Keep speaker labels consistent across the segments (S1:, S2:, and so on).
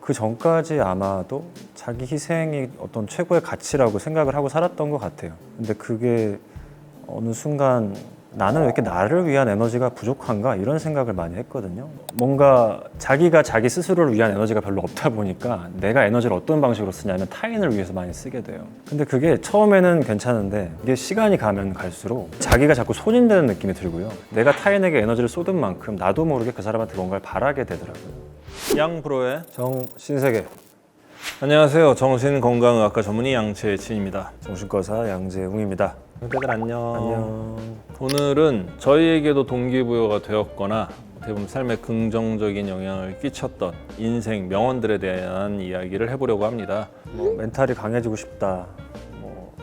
S1: 그 전까지 아마도 자기 희생이 어떤 최고의 가치라고 생각을 하고 살았던 것 같아요. 근데 그게 어느 순간 나는 왜 이렇게 나를 위한 에너지가 부족한가 이런 생각을 많이 했거든요. 뭔가 자기가 자기 스스로를 위한 에너지가 별로 없다 보니까 내가 에너지를 어떤 방식으로 쓰냐면 타인을 위해서 많이 쓰게 돼요. 근데 그게 처음에는 괜찮은데 이게 시간이 가면 갈수록 자기가 자꾸 손인되는 느낌이 들고요. 내가 타인에게 에너지를 쏟은 만큼 나도 모르게 그 사람한테 뭔가를 바라게 되더라고요.
S2: 양프로의
S1: 정신세계
S2: 안녕하세요. 정신건강의학과 전문의 양채진입니다.
S1: 정신과사 양재웅입니다.
S2: 형제들 안녕.
S1: 안녕.
S2: 오늘은 저희에게도 동기부여가 되었거나 대부분 삶에 긍정적인 영향을 끼쳤던 인생 명언들에 대한 이야기를 해보려고 합니다.
S1: 멘탈이 강해지고 싶다.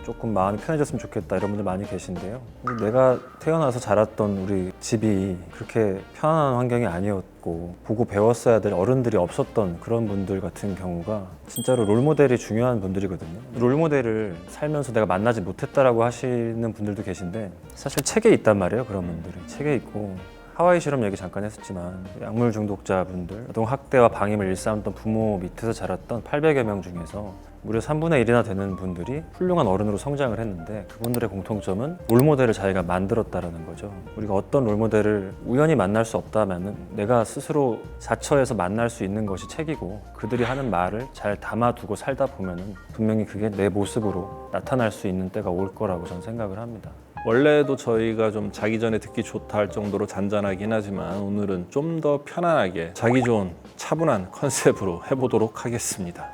S1: 조금 마음이 편해졌으면 좋겠다 이런 분들 많이 계신데요. 내가 태어나서 자랐던 우리 집이 그렇게 편안한 환경이 아니었고 보고 배웠어야 될 어른들이 없었던 그런 분들 같은 경우가 진짜로 롤모델이 중요한 분들이거든요. 롤모델을 살면서 내가 만나지 못했다라고 하시는 분들도 계신데 사실 책에 있단 말이에요. 그런 분들이 책에 있고 하와이 실험 얘기 잠깐 했었지만 약물 중독자분들, 아동 학대와 방임을 일삼았던 부모 밑에서 자랐던 800여 명 중에서 무려 3분의 1이나 되는 분들이 훌륭한 어른으로 성장을 했는데 그분들의 공통점은 롤모델을 자기가 만들었다라는 거죠. 우리가 어떤 롤모델을 우연히 만날 수 없다면 내가 스스로 자처해서 만날 수 있는 것이 책이고 그들이 하는 말을 잘 담아두고 살다 보면 분명히 그게 내 모습으로 나타날 수 있는 때가 올 거라고 저는 생각을 합니다.
S2: 원래도 저희가 좀 자기 전에 듣기 좋다 할 정도로 잔잔하긴 하지만 오늘은 좀 더 편안하게 자기 좋은 차분한 컨셉으로 해보도록 하겠습니다.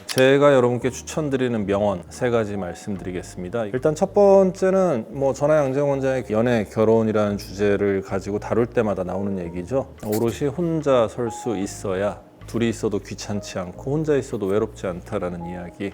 S2: 제가 여러분께 추천드리는 명언 3가지 말씀드리겠습니다. 일단 첫 번째는 저나 양재웅 원장의 연애, 결혼이라는 주제를 가지고 다룰 때마다 나오는 얘기죠. 오롯이 혼자 설 수 있어야 둘이 있어도 귀찮지 않고 혼자 있어도 외롭지 않다라는 이야기.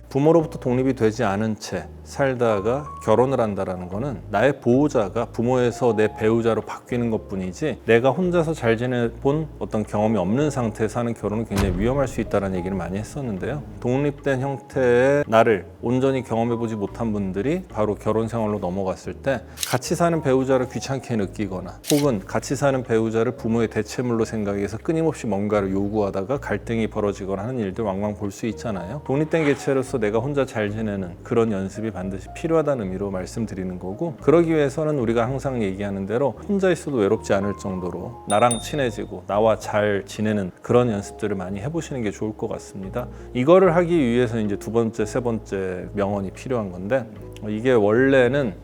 S2: 부모로부터 독립이 되지 않은 채 살다가 결혼을 한다는 거는 나의 보호자가 부모에서 내 배우자로 바뀌는 것뿐이지 내가 혼자서 잘 지내본 어떤 경험이 없는 상태에서 하는 결혼은 굉장히 위험할 수 있다는 얘기를 많이 했었는데요. 독립된 형태의 나를 온전히 경험해보지 못한 분들이 바로 결혼 생활로 넘어갔을 때 같이 사는 배우자를 귀찮게 느끼거나 혹은 같이 사는 배우자를 부모의 대체물로 생각해서 끊임없이 뭔가를 요구하다가 갈등이 벌어지거나 하는 일들 왕왕 볼 수 있잖아요. 독립된 개체로서 내가 혼자 잘 지내는 그런 연습이 반드시 필요하다는 의미로 말씀드리는 거고, 그러기 위해서는 우리가 항상 얘기하는 대로 혼자 있어도 외롭지 않을 정도로 나랑 친해지고 나와 잘 지내는 그런 연습들을 많이 해보시는 게 좋을 것 같습니다. 이거를 하기 위해서 이제 2번째, 3번째 명언이 필요한 건데, 이게 원래는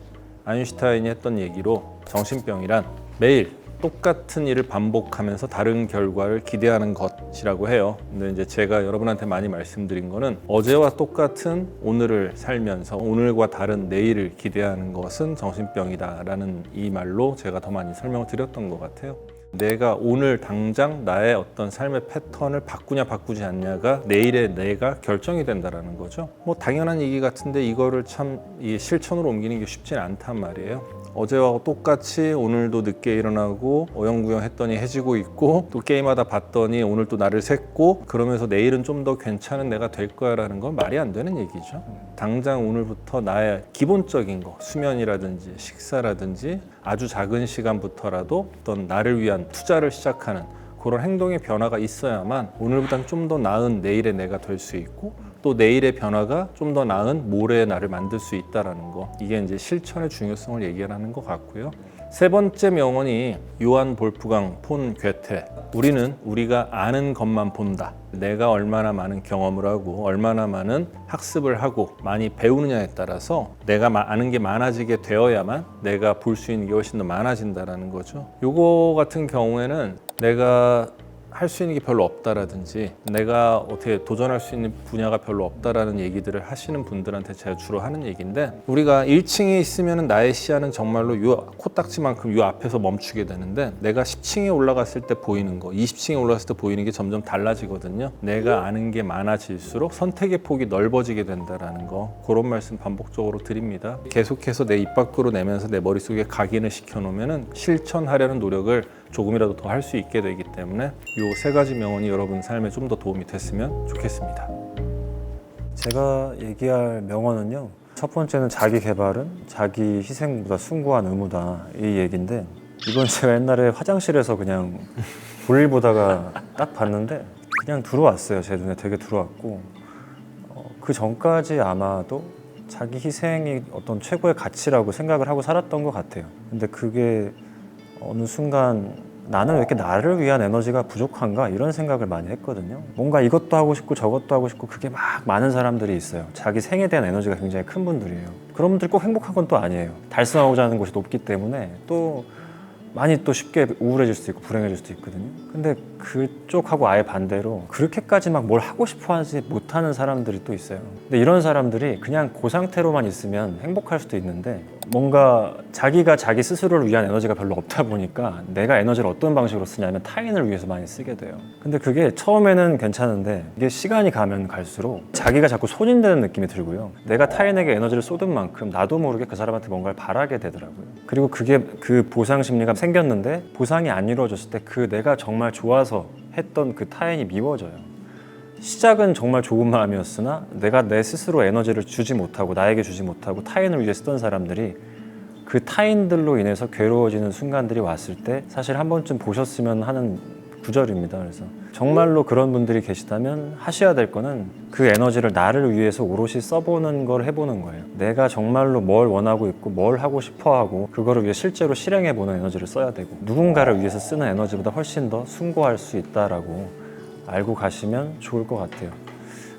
S2: 아인슈타인이 했던 얘기로 정신병이란 매일 똑같은 일을 반복하면서 다른 결과를 기대하는 것이라고 해요. 근데 이제 제가 여러분한테 많이 말씀드린 거는 어제와 똑같은 오늘을 살면서 오늘과 다른 내일을 기대하는 것은 정신병이다라는 이 말로 제가 더 많이 설명을 드렸던 것 같아요. 내가 오늘 당장 나의 어떤 삶의 패턴을 바꾸냐 바꾸지 않냐가 내일의 내가 결정이 된다는 거죠. 당연한 얘기 같은데 이거를 참 실천으로 옮기는 게 쉽지는 않단 말이에요. 어제와 똑같이 오늘도 늦게 일어나고 어영부영 했더니 해지고 있고 또 게임하다 봤더니 오늘 또 나를 샜고 그러면서 내일은 좀 더 괜찮은 내가 될 거야 라는 건 말이 안 되는 얘기죠. 당장 오늘부터 나의 기본적인 거, 수면이라든지 식사라든지 아주 작은 시간부터라도 어떤 나를 위한 투자를 시작하는 그런 행동의 변화가 있어야만 오늘보다는 좀 더 나은 내일의 내가 될 수 있고 또 내일의 변화가 좀 더 나은 모레의 나를 만들 수 있다는 거, 이게 이제 실천의 중요성을 얘기하는 것 같고요. 3번째 명언이 요한 볼프강 폰 괴테, 우리는 우리가 아는 것만 본다. 내가 얼마나 많은 경험을 하고 얼마나 많은 학습을 하고 많이 배우느냐에 따라서 내가 아는 게 많아지게 되어야만 내가 볼 수 있는 게 훨씬 더 많아진다는 거죠. 요거 같은 경우에는 내가 할 수 있는 게 별로 없다라든지 내가 어떻게 도전할 수 있는 분야가 별로 없다라는 얘기들을 하시는 분들한테 제가 주로 하는 얘기인데, 우리가 1층에 있으면 나의 시야는 정말로 요 코딱지만큼 요 앞에서 멈추게 되는데 내가 10층에 올라갔을 때 보이는 거, 20층에 올라갔을 때 보이는 게 점점 달라지거든요. 내가 아는 게 많아질수록 선택의 폭이 넓어지게 된다는 거, 그런 말씀 반복적으로 드립니다. 계속해서 내 입 밖으로 내면서 내 머릿속에 각인을 시켜놓으면 실천하려는 노력을 조금이라도 더 할 수 있게 되기 때문에 이 3가지 명언이 여러분 삶에 좀 더 도움이 됐으면 좋겠습니다.
S1: 제가 얘기할 명언은요, 첫 번째는 자기 개발은 자기 희생보다 숭고한 의무다 이 얘기인데, 이건 제가 옛날에 화장실에서 그냥 볼일 보다가 딱 봤는데 그냥 들어왔어요. 제 눈에 되게 들어왔고 그 전까지 아마도 자기 희생이 어떤 최고의 가치라고 생각을 하고 살았던 것 같아요. 근데 그게 어느 순간 나는 왜 이렇게 나를 위한 에너지가 부족한가 이런 생각을 많이 했거든요. 뭔가 이것도 하고 싶고 저것도 하고 싶고 그게 막 많은 사람들이 있어요. 자기 생에 대한 에너지가 굉장히 큰 분들이에요. 그런 분들이 꼭 행복한 건 또 아니에요. 달성하고자 하는 것이 높기 때문에 또 많이 또 쉽게 우울해질 수도 있고 불행해질 수도 있거든요. 근데 그쪽하고 아예 반대로 그렇게까지 막 뭘 하고 싶어 하지 못하는 사람들이 또 있어요. 근데 이런 사람들이 그냥 그 상태로만 있으면 행복할 수도 있는데 뭔가 자기가 자기 스스로를 위한 에너지가 별로 없다 보니까 내가 에너지를 어떤 방식으로 쓰냐면 타인을 위해서 많이 쓰게 돼요. 근데 그게 처음에는 괜찮은데 이게 시간이 가면 갈수록 자기가 자꾸 손인되는 느낌이 들고요. 내가 타인에게 에너지를 쏟은 만큼 나도 모르게 그 사람한테 뭔가를 바라게 되더라고요. 그리고 그게 그 보상 심리가 생겼는데 보상이 안 이루어졌을 때 그 내가 정말 좋아서 했던 그 타인이 미워져요. 시작은 정말 좋은 마음이었으나 내가 내 스스로 에너지를 주지 못하고 나에게 주지 못하고 타인을 위해 쓰던 사람들이 그 타인들로 인해서 괴로워지는 순간들이 왔을 때 사실 한 번쯤 보셨으면 하는 구절입니다. 그래서 정말로 그런 분들이 계시다면 하셔야 될 거는 그 에너지를 나를 위해서 오롯이 써보는 걸 해보는 거예요. 내가 정말로 뭘 원하고 있고 뭘 하고 싶어 하고 그거를 위해 실제로 실행해보는 에너지를 써야 되고 누군가를 위해서 쓰는 에너지보다 훨씬 더 숭고할 수 있다라고 알고 가시면 좋을 것 같아요.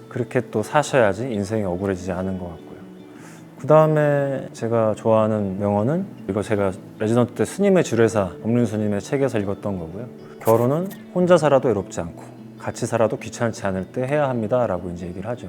S1: 그렇게 또 사셔야지 인생이 억울해지지 않은 것 같고요. 그 다음에 제가 좋아하는 명언은 이거 제가 레지던트 때 스님의 주례사 법륜 스님의 책에서 읽었던 거고요. 결혼은 혼자 살아도 외롭지 않고 같이 살아도 귀찮지 않을 때 해야 합니다 라고 이제 얘기를 하죠.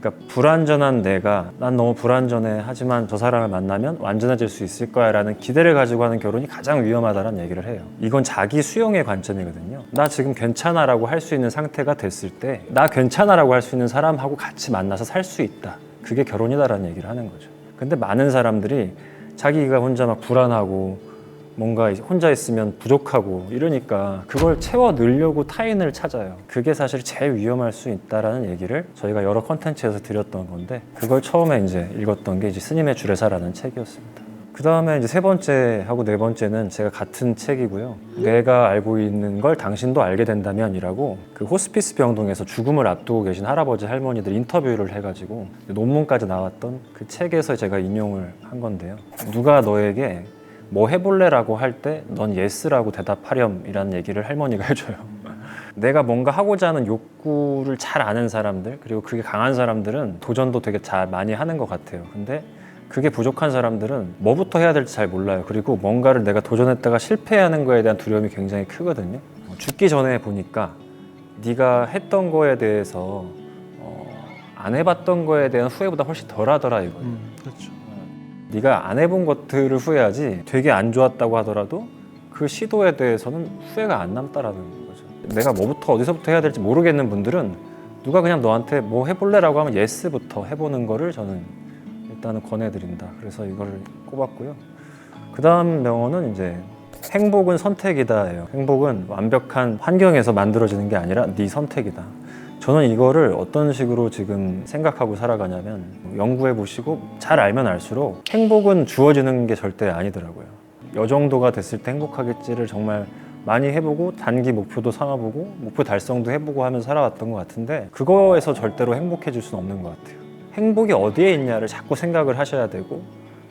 S1: 그러니까 불완전한 내가 난 너무 불완전해 하지만 저 사람을 만나면 완전해질 수 있을 거야 라는 기대를 가지고 하는 결혼이 가장 위험하다는 얘기를 해요. 이건 자기 수용의 관점이거든요. 나 지금 괜찮아 라고 할 수 있는 상태가 됐을 때 나 괜찮아 라고 할 수 있는 사람하고 같이 만나서 살 수 있다. 그게 결혼이다라는 얘기를 하는 거죠. 근데 많은 사람들이 자기가 혼자 막 불안하고 뭔가 혼자 있으면 부족하고 이러니까 그걸 채워 넣으려고 타인을 찾아요. 그게 사실 제일 위험할 수 있다라는 얘기를 저희가 여러 컨텐츠에서 드렸던 건데 그걸 처음에 이제 읽었던 게 이제 스님의 주례사라는 책이었습니다. 그 다음에 이제 세 번째하고 네 번째는 제가 같은 책이고요. 내가 알고 있는 걸 당신도 알게 된다면이라고 그 호스피스 병동에서 죽음을 앞두고 계신 할아버지 할머니들 인터뷰를 해가지고 논문까지 나왔던 그 책에서 제가 인용을 한 건데요. 누가 너에게 뭐 해볼래라고 할 때 넌 예스라고 대답하렴이라는 얘기를 할머니가 해줘요. 내가 뭔가 하고자 하는 욕구를 잘 아는 사람들 그리고 그게 강한 사람들은 도전도 되게 잘 많이 하는 것 같아요. 근데 그게 부족한 사람들은 뭐부터 해야 될지 잘 몰라요. 그리고 뭔가를 내가 도전했다가 실패하는 거에 대한 두려움이 굉장히 크거든요. 죽기 전에 보니까 네가 했던 거에 대해서 안 해봤던 거에 대한 후회보다 훨씬 덜하더라 이거예요.
S2: 그렇죠.
S1: 네가 안 해본 것들을 후회하지 되게 안 좋았다고 하더라도 그 시도에 대해서는 후회가 안 남다라는 거죠. 내가 뭐부터 어디서부터 해야 될지 모르겠는 분들은 누가 그냥 너한테 뭐 해볼래라고 하면 예스부터 해보는 거를 저는 일단은 권해드린다. 그래서 이거를 꼽았고요. 그 다음 명언은 이제 행복은 선택이다예요. 행복은 완벽한 환경에서 만들어지는 게 아니라 네 선택이다. 저는 이거를 어떤 식으로 지금 생각하고 살아가냐면 연구해 보시고 잘 알면 알수록 행복은 주어지는 게 절대 아니더라고요. 이 정도가 됐을 때 행복하겠지를 정말 많이 해보고 단기 목표도 삼아보고 목표 달성도 해보고 하면서 살아왔던 것 같은데 그거에서 절대로 행복해질 수는 없는 것 같아요. 행복이 어디에 있냐를 자꾸 생각을 하셔야 되고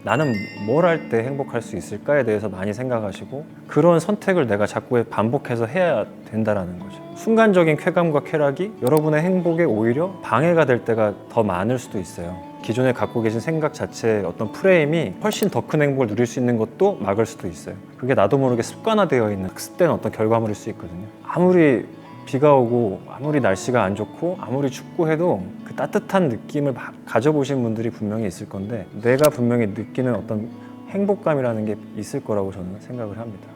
S1: 나는 뭘 할 때 행복할 수 있을까에 대해서 많이 생각하시고 그런 선택을 내가 자꾸 반복해서 해야 된다라는 거죠. 순간적인 쾌감과 쾌락이 여러분의 행복에 오히려 방해가 될 때가 더 많을 수도 있어요. 기존에 갖고 계신 생각 자체의 어떤 프레임이 훨씬 더 큰 행복을 누릴 수 있는 것도 막을 수도 있어요. 그게 나도 모르게 습관화되어 있는 학습된 어떤 결과물일 수 있거든요. 아무리 비가 오고 아무리 날씨가 안 좋고 아무리 춥고 해도 그 따뜻한 느낌을 가져보신 분들이 분명히 있을 건데 내가 분명히 느끼는 어떤 행복감이라는 게 있을 거라고 저는 생각을 합니다.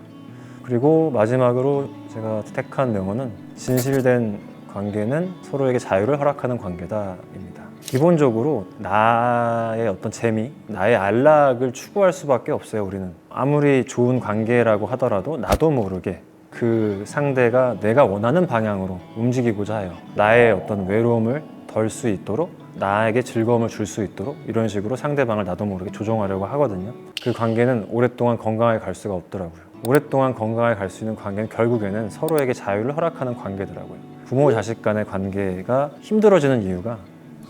S1: 그리고 마지막으로 제가 택한 명언은 진실된 관계는 서로에게 자유를 허락하는 관계다입니다. 기본적으로 나의 어떤 재미, 나의 안락을 추구할 수밖에 없어요. 우리는 아무리 좋은 관계라고 하더라도 나도 모르게 그 상대가 내가 원하는 방향으로 움직이고자 해요. 나의 어떤 외로움을 덜 수 있도록 나에게 즐거움을 줄 수 있도록 이런 식으로 상대방을 나도 모르게 조종하려고 하거든요. 그 관계는 오랫동안 건강하게 갈 수가 없더라고요. 오랫동안 건강하게 갈 수 있는 관계는 결국에는 서로에게 자유를 허락하는 관계더라고요. 부모 자식 간의 관계가 힘들어지는 이유가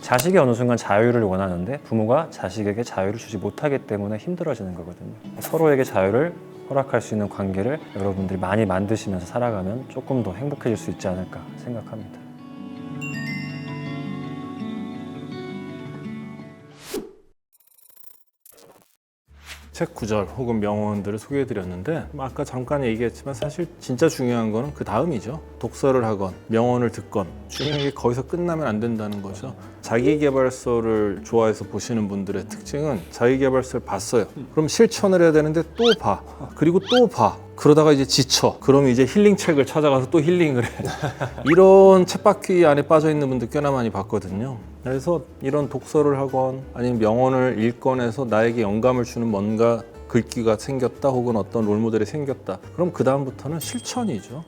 S1: 자식이 어느 순간 자유를 원하는데 부모가 자식에게 자유를 주지 못하기 때문에 힘들어지는 거거든요. 서로에게 자유를 허락할 수 있는 관계를 여러분들이 많이 만드시면서 살아가면 조금 더 행복해질 수 있지 않을까 생각합니다.
S2: 책 구절 혹은 명언들을 소개해드렸는데 아까 잠깐 얘기했지만 사실 진짜 중요한 거는 그 다음이죠. 독서를 하건 명언을 듣건 중요한 게 거기서 끝나면 안 된다는 거죠. 자기계발서를 좋아해서 보시는 분들의 특징은 자기계발서를 봤어요. 그럼 실천을 해야 되는데 또 봐. 그리고 또 봐. 그러다가 이제 지쳐. 그럼 이제 힐링 책을 찾아가서 또 힐링을 해. 이런 쳇바퀴 안에 빠져 있는 분들 꽤나 많이 봤거든요. 그래서 이런 독서를 하건 아니면 명언을 읽건 해서 나에게 영감을 주는 뭔가 글귀가 생겼다 혹은 어떤 롤모델이 생겼다. 그럼 그 다음부터는 실천이죠.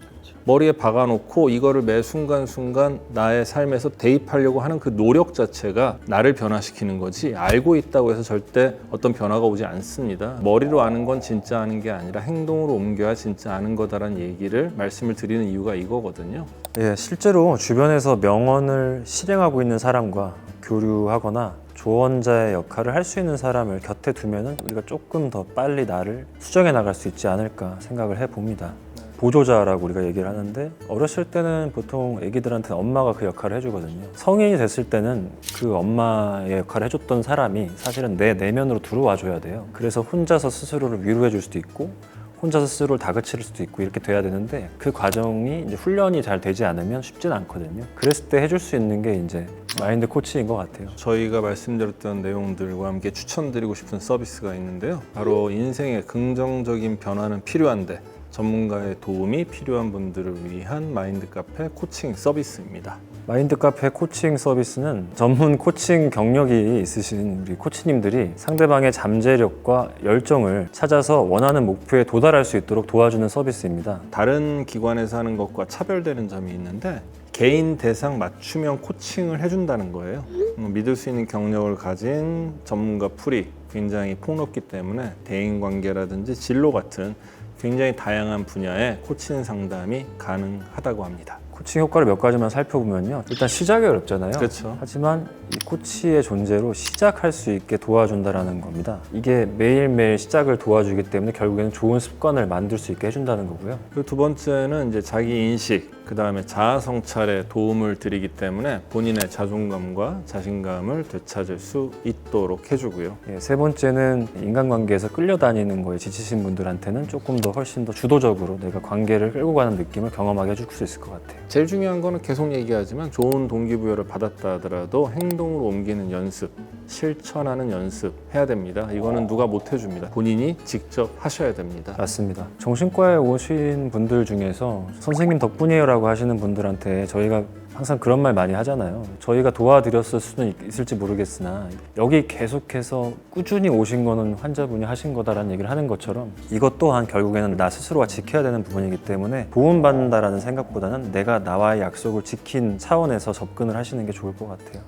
S2: 머리에 박아놓고 이거를 매 순간순간 나의 삶에서 대입하려고 하는 그 노력 자체가 나를 변화시키는 거지 알고 있다고 해서 절대 어떤 변화가 오지 않습니다. 머리로 아는 건 진짜 아는 게 아니라 행동으로 옮겨야 진짜 아는 거다라는 얘기를 말씀을 드리는 이유가 이거거든요.
S1: 예, 실제로 주변에서 명언을 실행하고 있는 사람과 교류하거나 조언자의 역할을 할 수 있는 사람을 곁에 두면은 우리가 조금 더 빨리 나를 수정해 나갈 수 있지 않을까 생각을 해봅니다. 보조자라고 우리가 얘기를 하는데 어렸을 때는 보통 애기들한테는 엄마가 그 역할을 해주거든요. 성인이 됐을 때는 그 엄마의 역할을 해줬던 사람이 사실은 내 내면으로 들어와 줘야 돼요. 그래서 혼자서 스스로를 위로해 줄 수도 있고 혼자서 스스로를 다그칠 수도 있고 이렇게 돼야 되는데 그 과정이 이제 훈련이 잘 되지 않으면 쉽진 않거든요. 그랬을 때 해줄 수 있는 게 이제 마인드 코치인 것 같아요.
S2: 저희가 말씀드렸던 내용들과 함께 추천드리고 싶은 서비스가 있는데요. 바로 인생의 긍정적인 변화는 필요한데 전문가의 도움이 필요한 분들을 위한 마인드 카페 코칭 서비스입니다.
S1: 마인드 카페 코칭 서비스는 전문 코칭 경력이 있으신 우리 코치님들이 상대방의 잠재력과 열정을 찾아서 원하는 목표에 도달할 수 있도록 도와주는 서비스입니다.
S2: 다른 기관에서 하는 것과 차별되는 점이 있는데 개인 대상 맞춤형 코칭을 해준다는 거예요. 믿을 수 있는 경력을 가진 전문가 풀이 굉장히 폭넓기 때문에 대인관계라든지 진로 같은 굉장히 다양한 분야의 코칭 상담이 가능하다고 합니다.
S1: 코칭 효과를 몇 가지만 살펴보면요. 일단 시작이 어렵잖아요.
S2: 그렇죠.
S1: 하지만 이 코치의 존재로 시작할 수 있게 도와준다는 겁니다. 이게 매일매일 시작을 도와주기 때문에 결국에는 좋은 습관을 만들 수 있게 해준다는 거고요.
S2: 그리고 두 번째는 이제 자기 인식, 그 다음에 자아 성찰에 도움을 드리기 때문에 본인의 자존감과 자신감을 되찾을 수 있도록 해주고요.
S1: 예, 세 번째는 인간관계에서 끌려다니는 거에 지치신 분들한테는 조금 더 훨씬 더 주도적으로 내가 관계를 끌고 가는 느낌을 경험하게 해줄 수 있을 것 같아요.
S2: 제일 중요한 거는 계속 얘기하지만 좋은 동기부여를 받았다 하더라도 행동으로 옮기는 연습, 실천하는 연습 해야 됩니다. 이거는 누가 못 해줍니다. 본인이 직접 하셔야 됩니다.
S1: 맞습니다. 정신과에 오신 분들 중에서 선생님 덕분이에요라고 하시는 분들한테 저희가 항상 그런 말 많이 하잖아요. 저희가 도와드렸을 수는 있을지 모르겠으나 여기 계속해서 꾸준히 오신 거는 환자분이 하신 거다라는 얘기를 하는 것처럼 이것 또한 결국에는 나 스스로가 지켜야 되는 부분이기 때문에 도움받는다라는 생각보다는 내가 나와의 약속을 지킨 차원에서 접근을 하시는 게 좋을 것 같아요.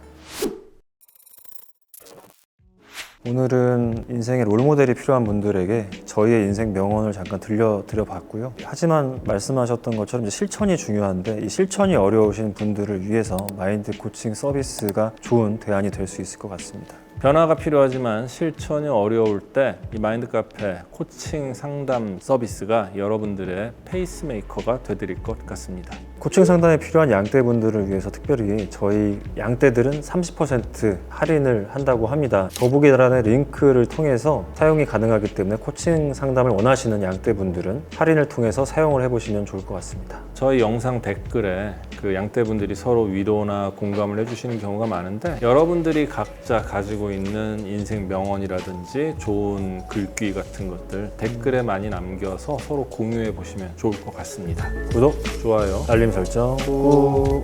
S1: 오늘은 인생의 롤모델이 필요한 분들에게 저희의 인생 명언을 잠깐 들려드려 봤고요. 하지만 말씀하셨던 것처럼 이제 실천이 중요한데 이 실천이 어려우신 분들을 위해서 마인드 코칭 서비스가 좋은 대안이 될 수 있을 것 같습니다.
S2: 변화가 필요하지만 실천이 어려울 때 이 마인드 카페 코칭 상담 서비스가 여러분들의 페이스메이커가 되드릴 것 같습니다.
S1: 코칭 상담에 필요한 양떼분들을 위해서 특별히 저희 양떼들은 30% 할인을 한다고 합니다. 더보기란의 링크를 통해서 사용이 가능하기 때문에 코칭 상담을 원하시는 양떼분들은 할인을 통해서 사용을 해보시면 좋을 것 같습니다.
S2: 저희 영상 댓글에 그 양떼분들이 서로 위로나 공감을 해주시는 경우가 많은데 여러분들이 각자 가지고 있는 인생 명언이라든지 좋은 글귀 같은 것들 댓글에 많이 남겨서 서로 공유해 보시면 좋을 것 같습니다.
S1: 구독,
S2: 좋아요,
S1: 알림 설정 꾹.